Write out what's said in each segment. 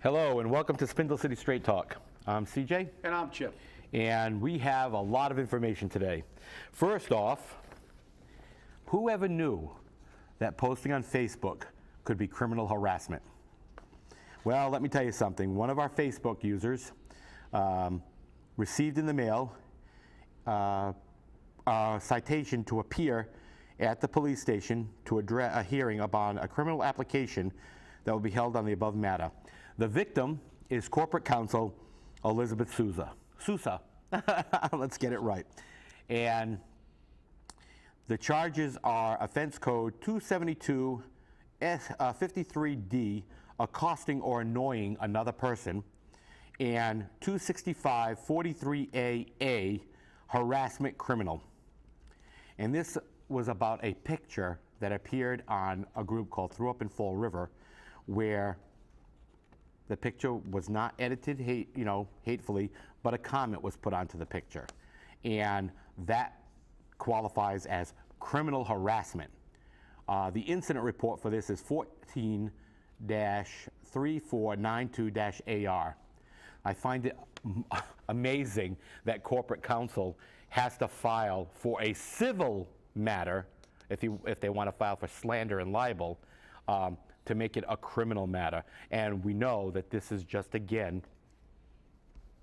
Hello and welcome to Spindle City Straight Talk. I'm CJ. And I'm Chip. And we have a lot of information today. First off, whoever knew that posting on Facebook could be criminal harassment? Well, let me tell you something. One of our Facebook users received in the mail a citation to appear at the police station to address a hearing upon a criminal application that will be held on the above matter. The victim is corporate counsel Elizabeth Sousa. Let's get it right. And the charges are offense code 272 53D, accosting or annoying another person, and 265 43AA, harassment criminal. And this was about a picture that appeared on a group called Threw Up in Fall River, where the picture was not edited hatefully, but a comment was put onto the picture. And that qualifies as criminal harassment. The incident report for this is 14-3492-AR. I find it amazing that corporate counsel has to file for a civil matter, if they want to file for slander and libel, to make it a criminal matter. And we know that this is just, again,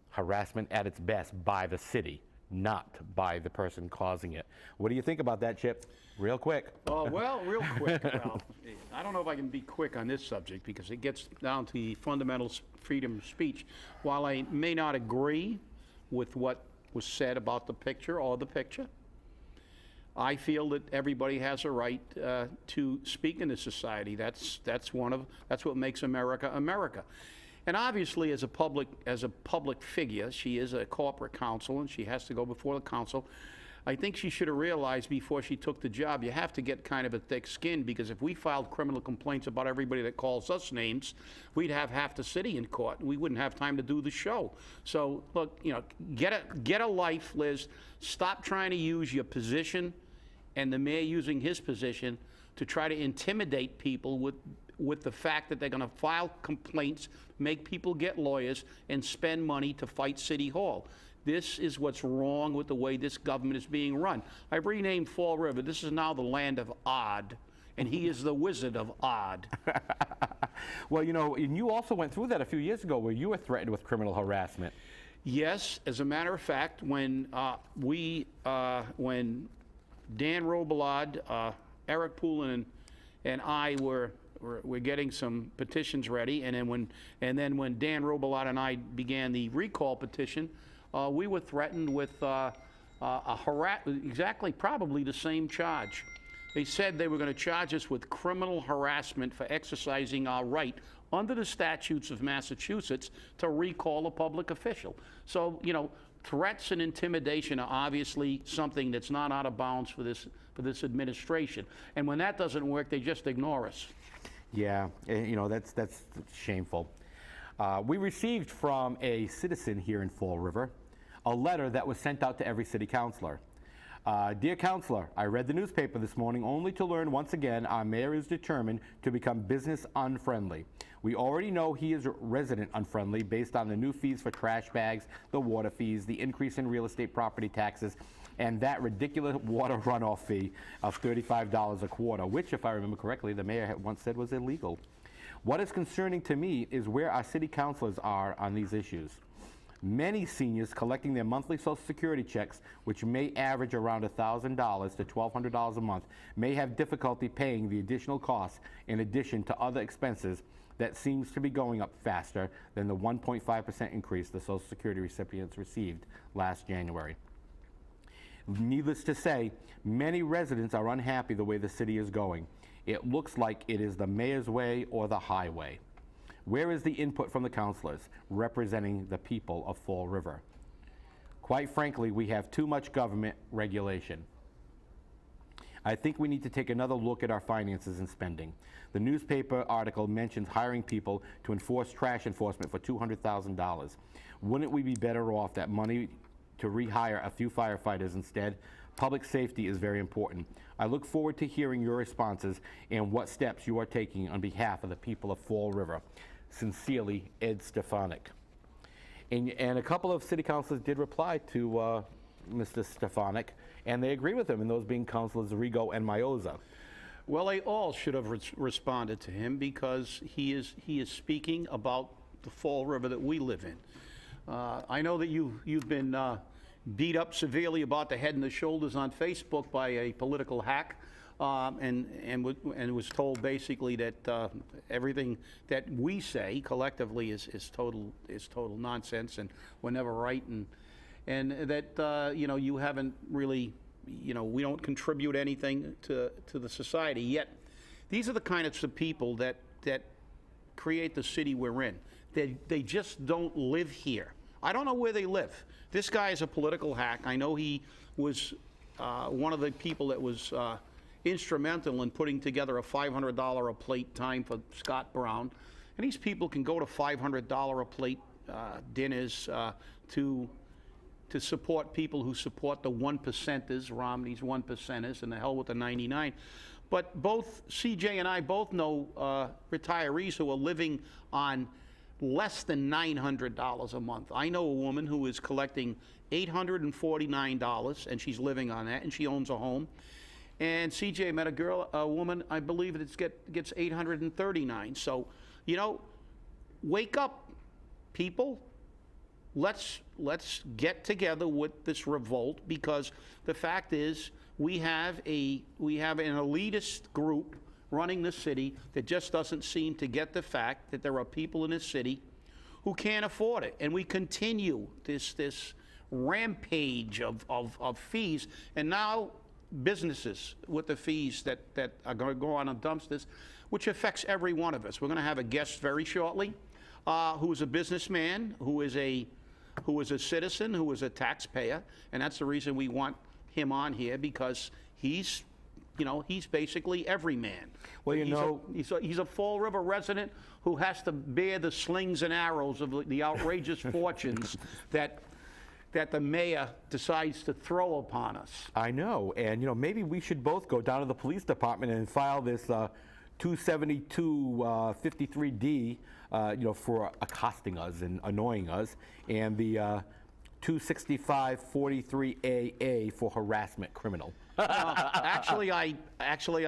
harassment at its best by the city, not by the person causing it. What do you think about that, Chip? Real quick. Well, real quick. Well, I don't know if I can be quick on this subject because it gets down to the fundamental freedom of speech. While I may not agree with what was said about the picture or the picture, I feel that everybody has a right to speak in this society. That's what makes America America. And obviously, as a public figure, she is a corporate counsel, and she has to go before the council. I think she should have realized before she took the job, you have to get kind of a thick skin, because if we filed criminal complaints about everybody that calls us names, we'd have half the city in court, and we wouldn't have time to do the show. So, look, get a life, Liz. Stop trying to use your position and the mayor using his position to try to intimidate people with the fact that they're going to file complaints, make people get lawyers, and spend money to fight City Hall. This is what's wrong with the way this government is being run. I've renamed Fall River. This is now the land of odd, and he is the wizard of odd. Well, and you also went through that a few years ago where you were threatened with criminal harassment. Yes, as a matter of fact, when Dan Robillard, Eric Poulin, and I were getting some petitions ready, and then when Dan Robillard and I began the recall petition, we were threatened with probably the same charge. They said they were going to charge us with criminal harassment for exercising our right under the statutes of Massachusetts to recall a public official. So, threats and intimidation are obviously something that's not out of bounds for this administration. And when that doesn't work, they just ignore us. Yeah, that's shameful. We received from a citizen here in Fall River a letter that was sent out to every city councilor. Dear Councilor, I read the newspaper this morning only to learn once again our mayor is determined to become business unfriendly. We already know he is resident unfriendly based on the new fees for trash bags, the water fees, the increase in real estate property taxes, and that ridiculous water runoff fee of $35 a quarter, which, if I remember correctly, the mayor had once said was illegal. What is concerning to me is where our city councilors are on these issues. Many seniors collecting their monthly Social Security checks, which may average around $1,000 to $1,200 a month, may have difficulty paying the additional costs in addition to other expenses that seems to be going up faster than the 1.5% increase the Social Security recipients received last January. Needless to say, many residents are unhappy the way the city is going. It looks like it is the mayor's way or the highway. Where is the input from the councilors representing the people of Fall River? Quite frankly, we have too much government regulation. I think we need to take another look at our finances and spending. The newspaper article mentions hiring people to enforce trash enforcement for $200,000. Wouldn't we be better off that money to rehire a few firefighters instead? Public safety is very important. I look forward to hearing your responses and what steps you are taking on behalf of the people of Fall River. Sincerely, Ed Stefanik. And a couple of city councilors did reply to Mr. Stefanik, and they agree with him, and those being Councilors Rigo and Mioza. Well, they all should have responded to him because he is speaking about the Fall River that we live in. I know that you've been beat up severely about the head and the shoulders on Facebook by a political hack, and was told basically that everything that we say collectively is total nonsense, and we're never right, and that you haven't really, we don't contribute anything to the society. Yet these are the kinds of people that create the city we're in. They just don't live here. I don't know where they live. This guy is a political hack. I know he was one of the people that was instrumental in putting together a $500 a plate time for Scott Brown. And these people can go to $500 a plate dinners to support people who support the 1%ers, Romney's 1%ers, and the hell with the 99. But both CJ and I both know retirees who are living on less than $900 a month. I know a woman who is collecting $849, and she's living on that, and she owns a home. And CJ met a woman, I believe it gets $839. So, wake up, people. Let's get together with this revolt, because the fact is we have an elitist group running the city that just doesn't seem to get the fact that there are people in this city who can't afford it. And we continue this rampage of fees, and now businesses with the fees that are going to go on dumpsters, which affects every one of us. We're going to have a guest very shortly who is a businessman, who is a citizen, who is a taxpayer, and that's the reason we want him on here, because he's basically every man. Well, he's a Fall River resident who has to bear the slings and arrows of the outrageous fortunes that the mayor decides to throw upon us. I know, and maybe we should both go down to the police department and file this 272-53D, for accosting us and annoying us, and the 265-43AA for harassment criminal. Actually, I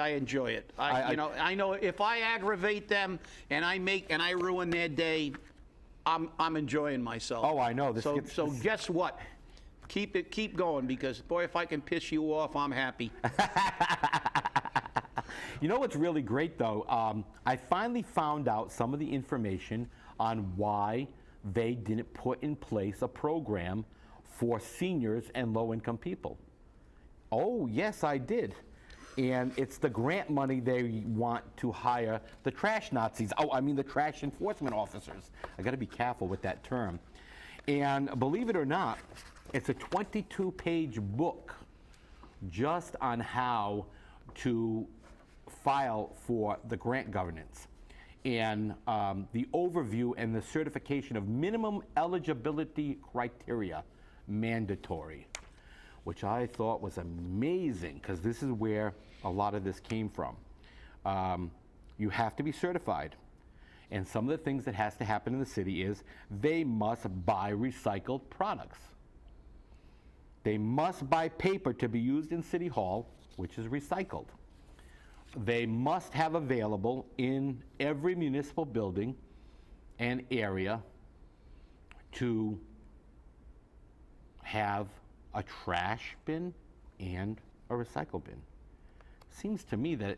enjoy it. I know if I aggravate them and I ruin their day, I'm enjoying myself. Oh, I know. So guess what? Keep going, because boy, if I can piss you off, I'm happy. You know what's really great, though? I finally found out some of the information on why they didn't put in place a program for seniors and low-income people. Oh, yes, I did. And it's the grant money they want to hire the trash Nazis. Oh, I mean the trash enforcement officers. I got to be careful with that term. And believe it or not, it's a 22-page book just on how to file for the grant governance, and the overview and the certification of minimum eligibility criteria mandatory, which I thought was amazing, because this is where a lot of this came from. You have to be certified, and some of the things that has to happen in the city is they must buy recycled products. They must buy paper to be used in City Hall, which is recycled. They must have available in every municipal building and area to have a trash bin and a recycle bin. Seems to me that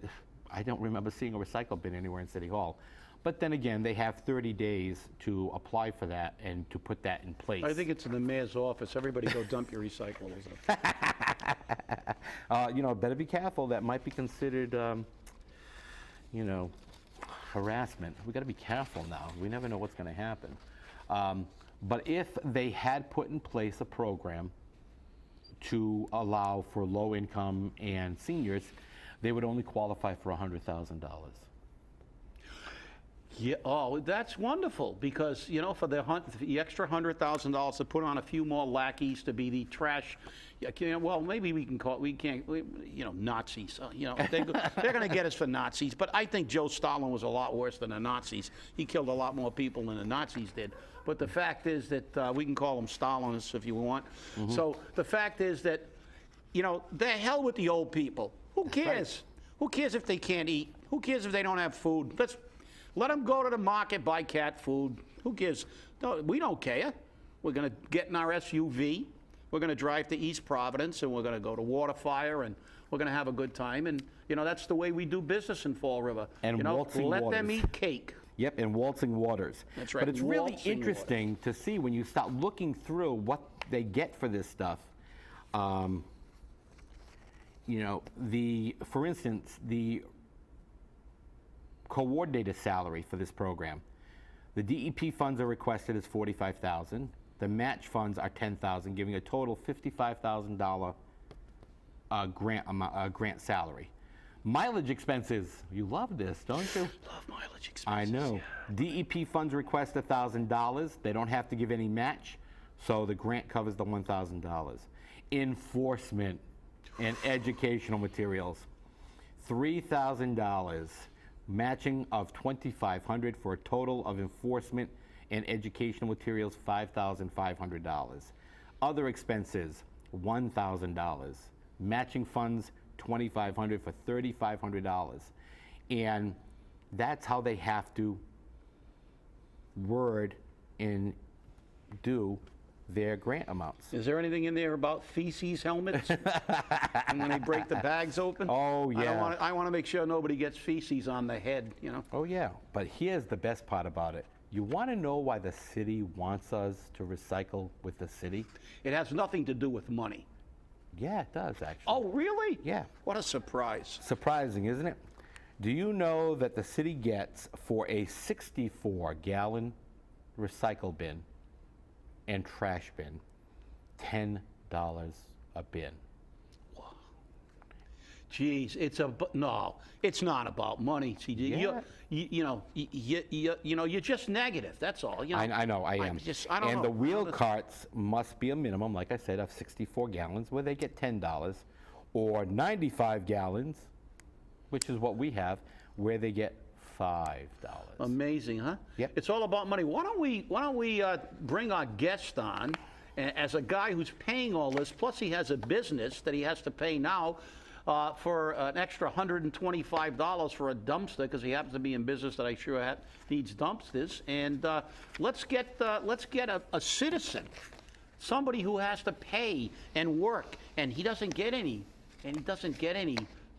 I don't remember seeing a recycle bin anywhere in City Hall. But then again, they have 30 days to apply for that and to put that in place. I think it's in the mayor's office. Everybody go dump your recyclables. Better be careful. That might be considered, harassment. We got to be careful now. We never know what's going to happen. But if they had put in place a program to allow for low income and seniors, they would only qualify for $100,000. Yeah, oh, that's wonderful, because, you know, for the extra $100,000 to put on a few more lackeys to be the trash, well, maybe we can't, you know, Nazis, you know, they're going to get us for Nazis, but I think Joe Stalin was a lot worse than the Nazis. He killed a lot more people than the Nazis did. But the fact is that we can call them Stalinists if you want. So the fact is that, you know, the hell with the old people. Who cares? Who cares if they can't eat? Who cares if they don't have food? Let them go to the market, buy cat food. Who cares? No, we don't care. We're going to get in our SUV. We're going to drive to East Providence, and we're going to go to Waterfire, and we're going to have a good time. And, you know, that's the way we do business in Fall River. And you know, waltzing let them waters. eat cake. Yep, and waltzing waters. That's right, But it's really waltzing interesting to see when you start looking through what they get for this stuff. You know, for instance, the coordinator salary for this program, the DEP funds are requested as $45,000. The match funds are $10,000, giving a total $55,000 grant salary. Mileage expenses, you love this, don't you? Love mileage expenses. I know. Yeah. DEP funds request $1,000. They don't have to give any match, so the grant covers the $1,000. Enforcement and educational materials, $3,000. Matching of $2,500 for a total of enforcement and educational materials $5,500. Other expenses $1,000. Matching funds $2,500 for $3,500. And that's how they have to word and do their grant amounts. Is there anything in there about feces helmets? And when they break the bags open? Oh, yeah. I want to make sure nobody gets feces on the head, you know? Oh, yeah. But here's the best part about it. You want to know why the city wants us to recycle with the city? It has nothing to do with money. Yeah, it does, actually. Oh, really? Yeah. What a surprise. Surprising, isn't it? Do you know that the city gets, for a 64-gallon recycle bin and trash bin, $10 a bin? Geez, no, it's not about money, CJ. Yeah. You know, you're just negative. That's all. You know, I know, I am. I don't know. And the wheel carts must be a minimum, like I said, of 64 gallons, where they get $10, or 95 gallons, which is what we have, where they get $5. Amazing, huh? Yep. It's all about money. Why don't we bring our guest on as a guy who's paying all this? Plus, he has a business that he has to pay now. For an extra $125 for a dumpster, because he happens to be in business that I sure needs dumpsters. And let's get a citizen, somebody who has to pay and work, and he doesn't get any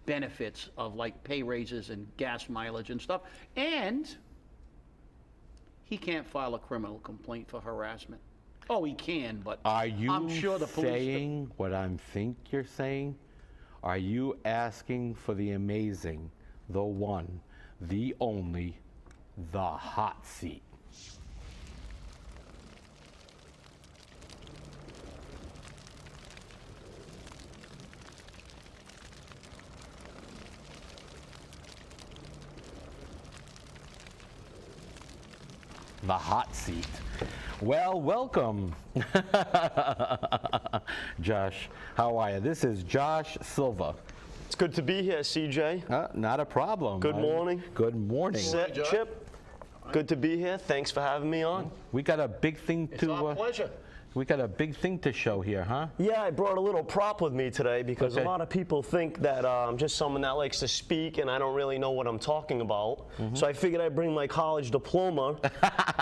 benefits of like pay raises and gas mileage and stuff, and he can't file a criminal complaint for harassment. Oh, he can, but I'm sure the police. Saying what I think you're saying? Are you asking for the amazing, the one, the only, the hot seat? The hot seat. Well, welcome. Josh, how are you? This is Josh Silva. It's good to be here, CJ. Not a problem. Good morning. Good morning. Set, Chip. Good to be here. Thanks for having me on. We got a big thing It's our pleasure. We got a big thing to show here, huh? Yeah, I brought a little prop with me today because Okay. a lot of people think that I'm just someone that likes to speak and I don't really know what I'm talking about. So I figured I'd bring my college diploma,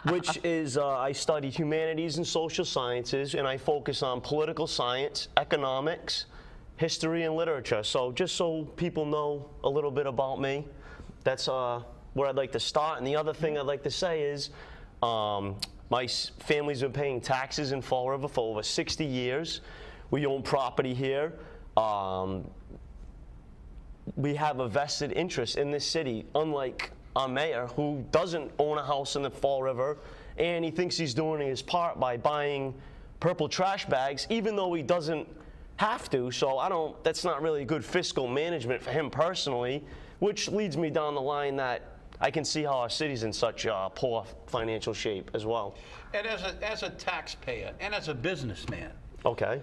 which is I study humanities and social sciences, and I focus on political science, economics, history, and literature. So just so people know a little bit about me, that's where I'd like to start. And the other thing I'd like to say is my family's been paying taxes in Fall River for over 60 years. We own property here. We have a vested interest in this city, unlike our mayor, who doesn't own a house in the Fall River, and he thinks he's doing his part by buying purple trash bags, even though he doesn't have to. So that's not really good fiscal management for him personally, which leads me down the line that I can see how our city's in such poor financial shape as well. And as a taxpayer and as a businessman, Okay.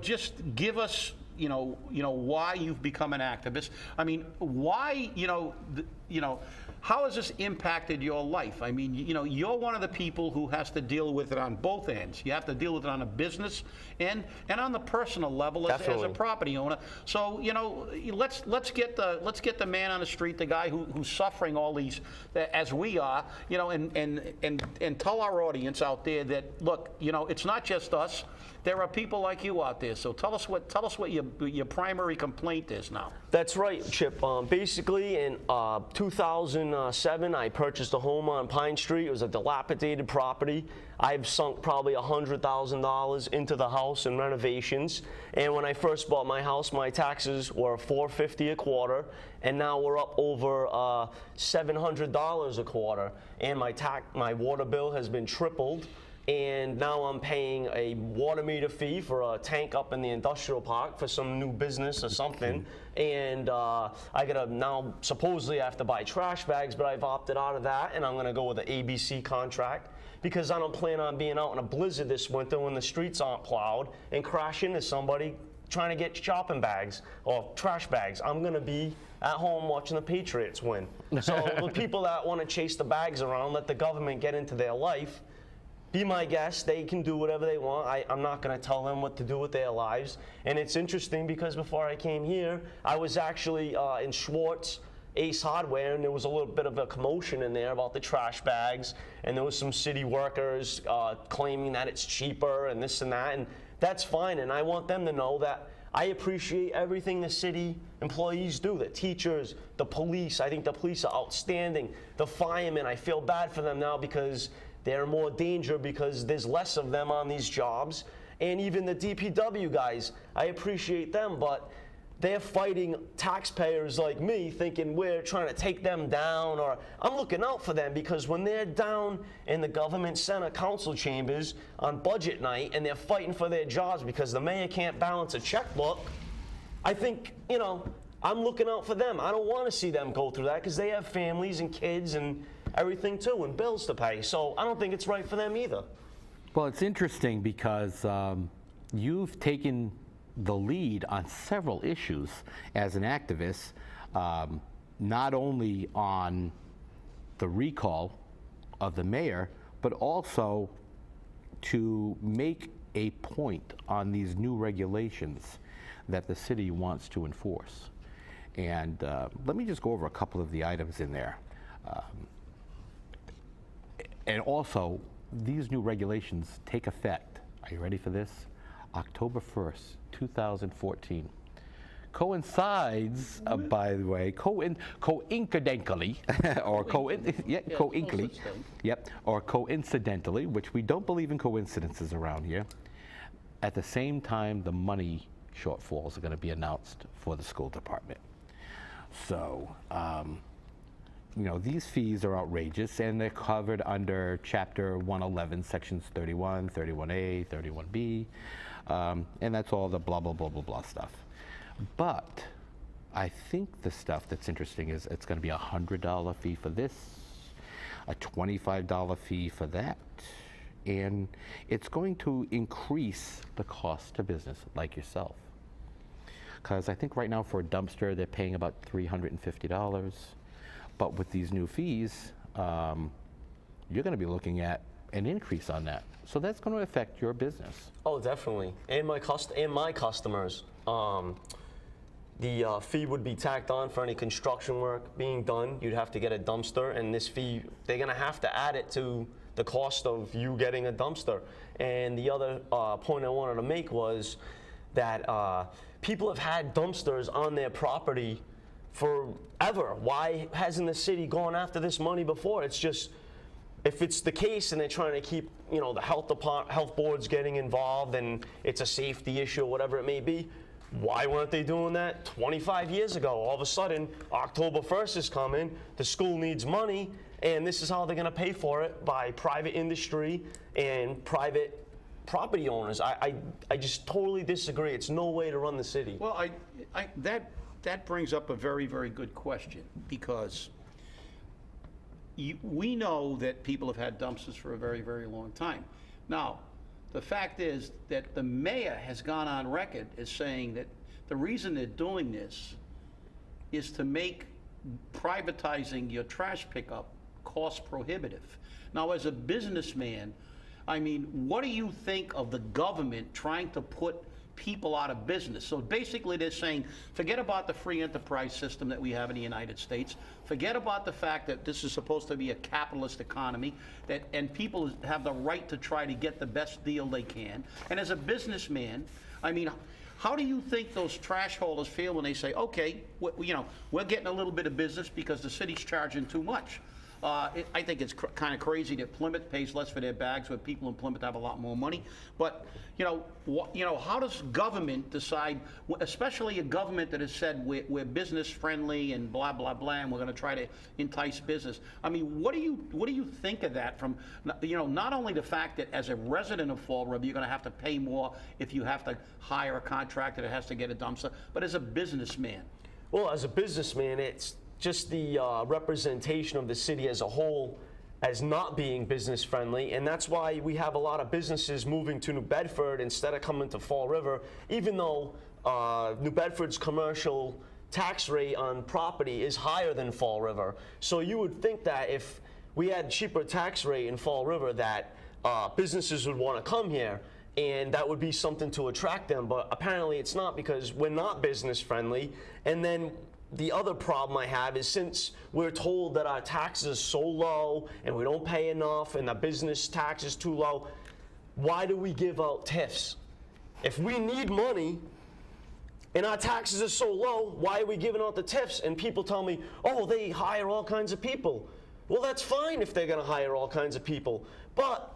Just give us, why you've become an activist. I mean, why, how has this impacted your life? I mean, you're one of the people who has to deal with it on both ends. You have to deal with it on a business end and on the personal level as a Definitely. property owner. So, let's get the man on the street, the guy who's suffering all these, as we are, and tell our audience out there that, look, it's not just us. There are people like you out there. So tell us what your primary complaint is now. That's right, Chip. Basically, in 2007, I purchased a home on Pine Street. It was a dilapidated property. I've sunk probably $100,000 into the house in renovations. And when I first bought my house, my taxes were $450 a quarter, and now we're up over $700 a quarter. And my water bill has been tripled. And now I'm paying a water meter fee for a tank up in the industrial park for some new business or something. And I gotta now, supposedly I have to buy trash bags, but I've opted out of that, and I'm gonna go with an ABC contract because I don't plan on being out in a blizzard this winter when the streets aren't plowed and crash into somebody trying to get shopping bags or trash bags. I'm gonna be at home watching the Patriots win. So the people that wanna chase the bags around, let the government get into their life, be my guest. They can do whatever they want. I'm not going to tell them what to do with their lives. And it's interesting because before I came here, I was actually in Schwartz Ace Hardware, and there was a little bit of a commotion in there about the trash bags, and there was some city workers claiming that it's cheaper and this and that, and that's fine. And I want them to know that I appreciate everything the city employees do, the teachers, the police. I think the police are outstanding. The firemen, I feel bad for them now because they're in more danger because there's less of them on these jobs. And even the DPW guys, I appreciate them, but they're fighting taxpayers like me thinking we're trying to take them down, or I'm looking out for them because when they're down in the government center council chambers on budget night and they're fighting for their jobs because the mayor can't balance a checkbook, I think, I'm looking out for them. I don't want to see them go through that because they have families and kids and everything too, and bills to pay. So I don't think it's right for them either. Well, it's interesting because you've taken the lead on several issues as an activist, not only on the recall of the mayor, but also to make a point on these new regulations that the city wants to enforce. And let me just go over a couple of the items in there. And also, these new regulations take effect, are you ready for this? October 1st, 2014. Coincides, by the way, coincidentally, or coincidentally, which we don't believe in coincidences around here, at the same time the money shortfalls are going to be announced for the school department. So, these fees are outrageous, and they're covered under Chapter 111, Sections 31, 31A, 31B, and that's all the blah, blah, blah, blah, blah stuff. But I think the stuff that's interesting is it's going to be a $100 fee for this, a $25 fee for that, and it's going to increase the cost to business like yourself. Because I think right now for a dumpster, they're paying about $350. But with these new fees, you're going to be looking at an increase on that. So that's going to affect your business. Oh, definitely. And my customers. The fee would be tacked on for any construction work being done. You'd have to get a dumpster, and this fee, they're going to have to add it to the cost of you getting a dumpster. And the other point I wanted to make was that people have had dumpsters on their property forever. Why hasn't the city gone after this money before? It's just, if it's the case and they're trying to keep, the health boards getting involved and it's a safety issue or whatever it may be, why weren't they doing that 25 years ago? All of a sudden, October 1st is coming, the school needs money, and this is how they're going to pay for it, by private industry and private property owners. I just totally disagree. It's no way to run the city. Well, that brings up a very, very good question, because we know that people have had dumpsters for a very, very long time. Now, the fact is that the mayor has gone on record as saying that the reason they're doing this is to make privatizing your trash pickup cost prohibitive. Now, as a businessman, I mean, what do you think of the government trying to put people out of business? So basically they're saying, forget about the free enterprise system that we have in the United States. Forget about the fact that this is supposed to be a capitalist economy, and people have the right to try to get the best deal they can. And as a businessman, I mean, how do you think those trash haulers feel when they say, okay, we're getting a little bit of business because the city's charging too much? I think it's kind of crazy that Plymouth pays less for their bags, where people in Plymouth have a lot more money. But how does government decide, especially a government that has said we're business friendly and blah blah blah, and we're going to try to entice business? I mean, what do you think of that? From not only the fact that as a resident of Fall River you're going to have to pay more if you have to hire a contractor that has to get a dumpster, but as a businessman. Well, as a businessman, it's just the representation of the city as a whole as not being business friendly, and that's why we have a lot of businesses moving to New Bedford instead of coming to Fall River, even though New Bedford's commercial tax rate on property is higher than Fall River. So you would think that if we had cheaper tax rate in Fall River, that businesses would want to come here, and that would be something to attract them, but apparently it's not, because we're not business friendly. And then the other problem I have is, since we're told that our taxes are so low and we don't pay enough and the business tax is too low, why do we give out TIFs? If we need money and our taxes are so low, why are we giving out the TIFs? And people tell me, oh, they hire all kinds of people. Well, that's fine if they're going to hire all kinds of people. But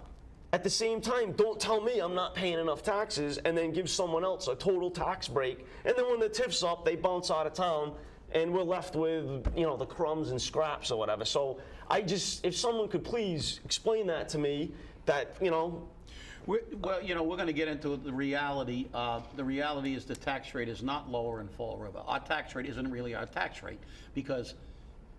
at the same time, don't tell me I'm not paying enough taxes and then give someone else a total tax break. And then when the TIF's up, they bounce out of town, and we're left with, the crumbs and scraps or whatever. So if someone could please explain that to me, that, Well, we're going to get into the reality. The reality is the tax rate is not lower in Fall River. Our tax rate isn't really our tax rate, because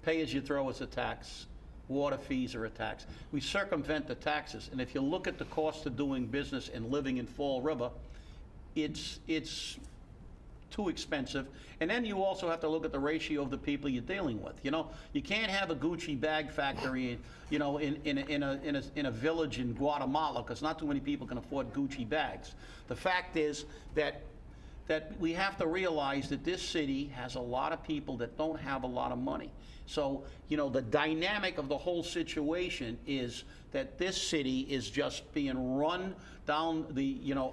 pay-as-you-throw is a tax, water fees are a tax. We circumvent the taxes, and if you look at the cost of doing business and living in Fall River, it's too expensive. And then you also have to look at the ratio of the people you're dealing with. You can't have a Gucci bag factory, in a village in Guatemala, because not too many people can afford Gucci bags. The fact is that we have to realize that this city has a lot of people that don't have a lot of money. So, the dynamic of the whole situation is that this city is just being run down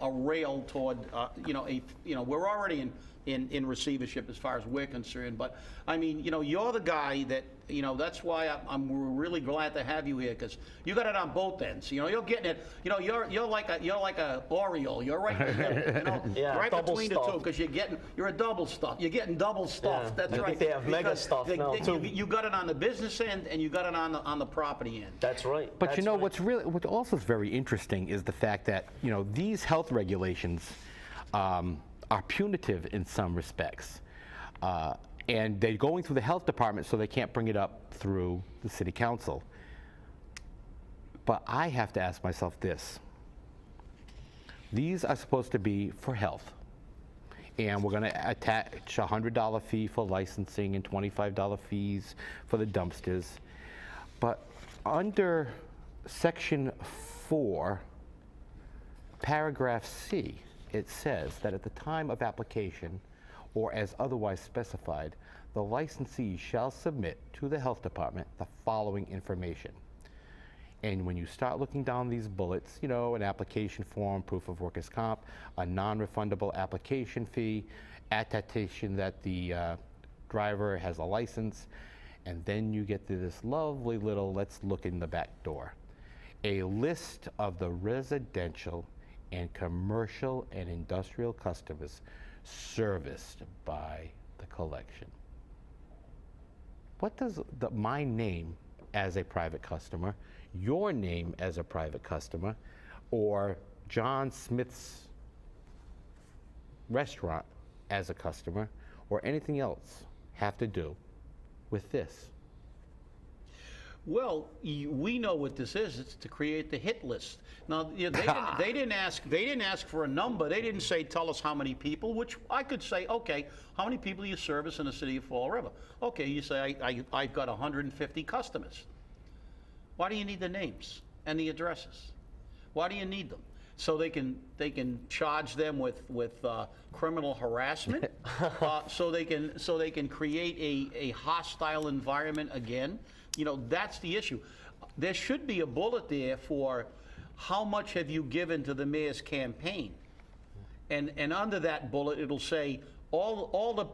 a rail toward, we're already in receivership as far as we're concerned. But I mean, you're the guy that, that's why I'm really glad to have you here, because you got it on both ends. You're getting it. You're like a Oriole. You're right there, Yeah, right between the stuffed. two, because you're a double stuff. You're getting double stuff. Yeah, That's I right. think they have mega stuff now, too. You got it on the business end, and you got it on the property end. That's right. But That's right. what also is very interesting is the fact that these health regulations are punitive in some respects, and they're going through the health department, so they can't bring it up through the city council. But I have to ask myself this: these are supposed to be for health, and we're going to attach a $100 fee for licensing and $25 fees for the dumpsters. But under Section 4, paragraph C, it says that at the time of application, or as otherwise specified, the licensee shall submit to the health department the following information. And when you start looking down these bullets, an application form, proof of workers' comp, a non-refundable application fee, attestation that the driver has a license, and then you get to this lovely little, let's look in the back door, a list of the residential and commercial and industrial customers serviced by the collection. What does my name as a private customer, your name as a private customer, or John Smith's restaurant as a customer, or anything else have to do with this? Well, we know what this is. It's to create the hit list. Now, they didn't ask for a number. They didn't say, tell us how many people, which I could say, okay, how many people do you service in the city of Fall River? Okay, you say, I've got 150 customers. Why do you need the names and the addresses? Why do you need them? So they can charge them with criminal harassment. So they can create a hostile environment again. You know, that's the issue. There should be a bullet there for how much have you given to the mayor's campaign, and under that bullet it'll say all the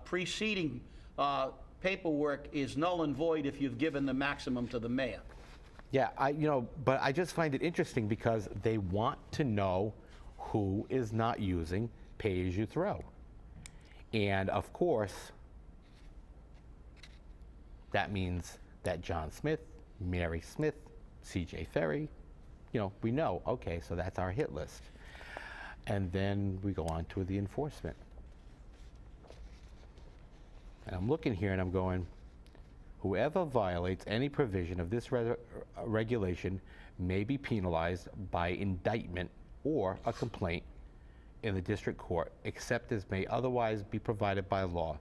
preceding paperwork is null and void if you've given the maximum to the mayor. Yeah, but I just find it interesting because they want to know who is not using pay-as-you-throw. And of course, that means that John Smith, Mary Smith, CJ Ferry, we know, okay, so that's our hit list. And then we go on to the enforcement. And I'm looking here and I'm going, whoever violates any provision of this regulation may be penalized by indictment or a complaint in the district court, except as may otherwise be provided by law.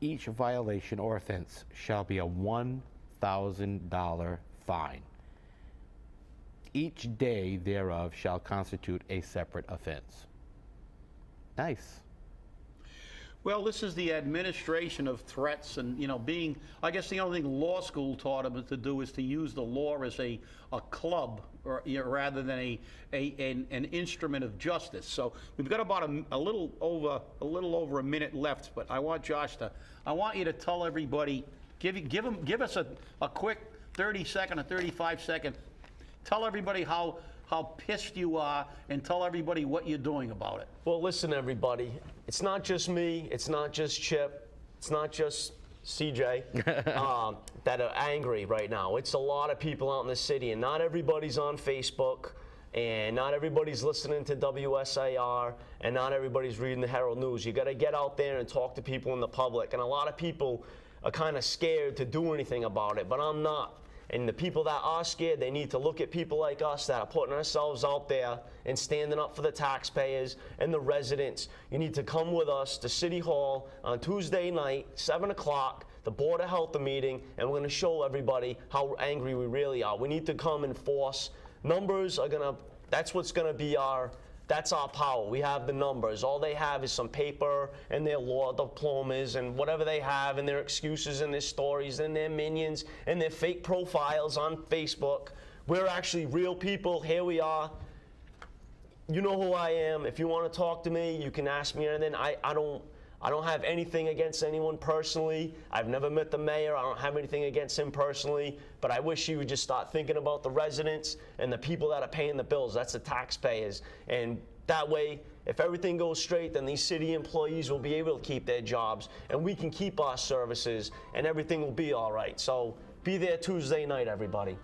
Each violation or offense shall be a $1,000 fine. Each day thereof shall constitute a separate offense. Nice. Well, this is the administration of threats and, being, I guess the only thing law school taught them to do is to use the law as a club or, rather than an instrument of justice. So we've got about a little over a minute left, but I want you to tell everybody, give us a quick 30-second or 35-second, tell everybody how pissed you are, and tell everybody what you're doing about it. Well, listen, everybody. It's not just me. It's not just Chip. It's not just CJ that are angry right now. It's a lot of people out in the city, and not everybody's on Facebook, and not everybody's listening to WSIR, and not everybody's reading the Herald News. You got to get out there and talk to people in the public, and a lot of people are kind of scared to do anything about it, but I'm not. And the people that are scared, they need to look at people like us that are putting ourselves out there and standing up for the taxpayers and the residents. You need to come with us to City Hall on Tuesday night, 7 o'clock, the Board of Health meeting, and we're going to show everybody how angry we really are. We need to come and force. Numbers are going to, that's what's going to be that's our power. We have the numbers. All they have is some paper and their law diplomas and whatever they have and their excuses and their stories and their minions and their fake profiles on Facebook. We're actually real people. Here we are. You know who I am. If you want to talk to me, you can ask me anything. I don't have anything against anyone personally. I've never met the mayor. I don't have anything against him personally. But I wish he would just start thinking about the residents and the people that are paying the bills. That's the taxpayers. And that way, if everything goes straight, then these city employees will be able to keep their jobs. And we can keep our services. And everything will be all right. So be there Tuesday night, everybody.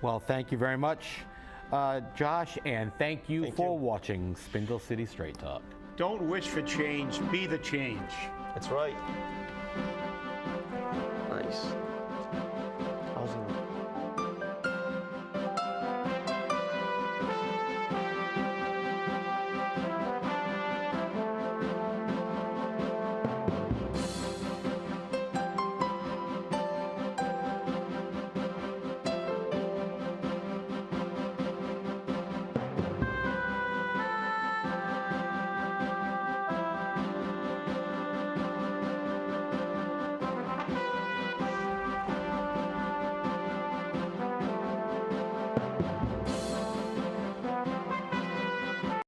Well, thank you very much, Josh. And thank you for watching Spindle City Straight Talk. Don't wish for change, be the change. That's right. Nice.